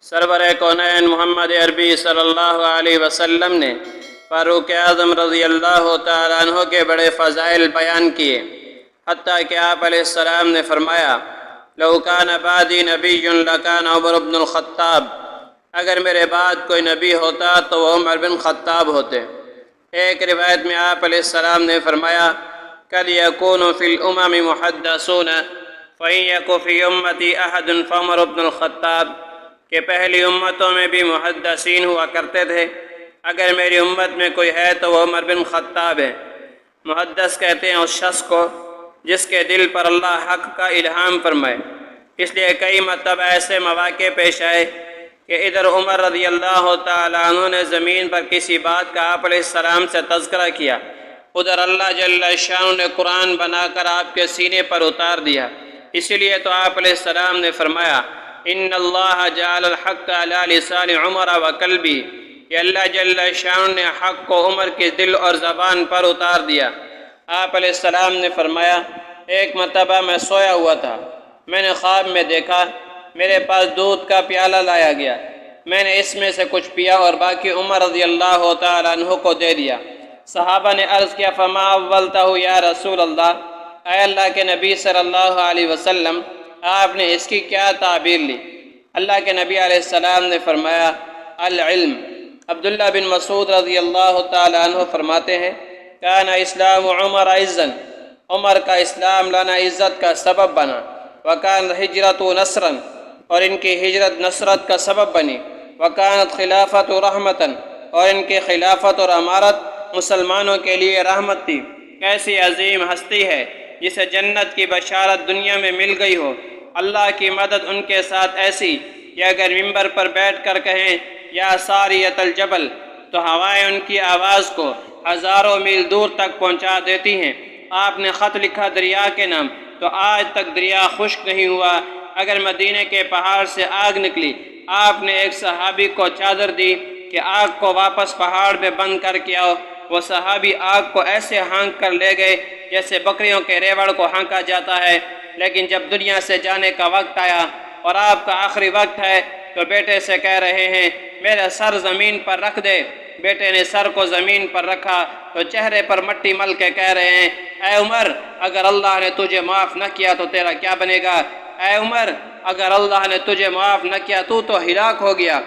سرور کونین محمد عربی صلی اللہ علیہ وسلم نے فاروق اعظم رضی اللہ تعالیٰ عنہ کے بڑے فضائل بیان کیے، حتیٰ کہ آپ علیہ السلام نے فرمایا لو کان بعدی نبی لکان عمر بن الخطاب، اگر میرے بعد کوئی نبی ہوتا تو وہ عمر بن خطاب ہوتے۔ ایک روایت میں آپ علیہ السلام نے فرمایا قد یکون فی الامم محدثون فإن یک فی امتی احد فعمر بن الخطاب، کہ پہلی امتوں میں بھی محدثین ہوا کرتے تھے، اگر میری امت میں کوئی ہے تو وہ عمر بن خطاب ہے۔ محدث کہتے ہیں اس شخص کو جس کے دل پر اللہ حق کا الہام فرمائے۔ اس لیے کئی مرتبہ ایسے مواقع پیش آئے کہ ادھر عمر رضی اللہ تعالیٰ عنہ نے زمین پر کسی بات کا آپ علیہ السلام سے تذکرہ کیا، ادھر اللہ جل شانہ نے قرآن بنا کر آپ کے سینے پر اتار دیا۔ اسی لیے تو آپ علیہ السلام نے فرمایا ان اللہ جعل الحق علی لسان عمر و قلبی، کہ اللہ جل شانہ نے حق کو عمر کے دل اور زبان پر اتار دیا۔ آپ علیہ السلام نے فرمایا ایک مرتبہ میں سویا ہوا تھا، میں نے خواب میں دیکھا میرے پاس دودھ کا پیالہ لایا گیا، میں نے اس میں سے کچھ پیا اور باقی عمر رضی اللہ تعالیٰ عنہ کو دے دیا۔ صحابہ نے عرض کیا فما اولتہ یا رسول اللہ، اے اللہ کے نبی صلی اللہ علیہ وسلم آپ نے اس کی کیا تعبیر لی؟ اللہ کے نبی علیہ السلام نے فرمایا العلم۔ عبداللہ بن مسعود رضی اللہ تعالیٰ عنہ فرماتے ہیں کان اسلام عمر عزا، عمر کا اسلام لنا عزت کا سبب بنا، وکان ہجرت نصرا، اور ان کی ہجرت نصرت کا سبب بنی، وکانت خلافت رحمتا، اور ان کی خلافت اور امارت مسلمانوں کے لیے رحمت تھی۔ کیسی عظیم ہستی ہے جسے جنت کی بشارت دنیا میں مل گئی ہو، اللہ کی مدد ان کے ساتھ ایسی کہ اگر ممبر پر بیٹھ کر کہیں یا ساریت الجبل تو ہوائیں ان کی آواز کو ہزاروں میل دور تک پہنچا دیتی ہیں۔ آپ نے خط لکھا دریا کے نام تو آج تک دریا خشک نہیں ہوا۔ اگر مدینے کے پہاڑ سے آگ نکلی، آپ نے ایک صحابی کو چادر دی کہ آگ کو واپس پہاڑ میں بند کر کے آؤ، وہ صحابی آگ کو ایسے ہانک کر لے گئے جیسے بکریوں کے ریوڑ کو ہانکا جاتا ہے۔ لیکن جب دنیا سے جانے کا وقت آیا اور آپ کا آخری وقت ہے تو بیٹے سے کہہ رہے ہیں میرا سر زمین پر رکھ دے۔ بیٹے نے سر کو زمین پر رکھا تو چہرے پر مٹی مل کے کہہ رہے ہیں اے عمر اگر اللہ نے تجھے معاف نہ کیا تو تیرا کیا بنے گا؟ اے عمر اگر اللہ نے تجھے معاف نہ کیا تو ہلاک ہو گیا۔